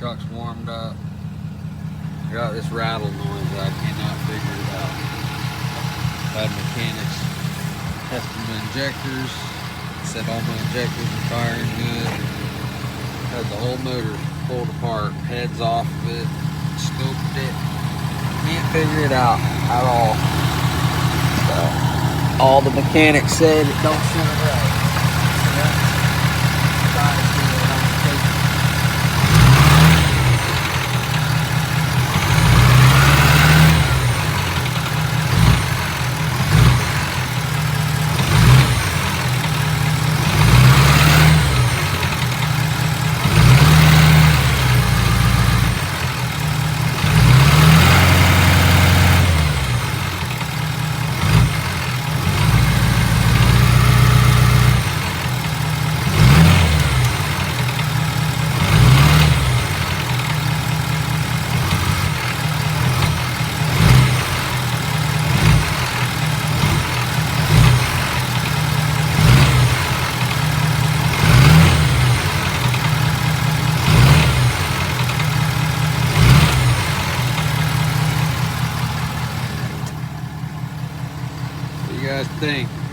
truck's warmed up. I got this rattle noise that I cannot figure it out. Had mechanics testing my injectors. Said all my injectors are firing good. Had the whole motor pulled apart, heads off of it, scoped it. Can't figure it out at all. So, all the mechanics said it don't sound right. So that's try to see what I'm taking. What do you guys think?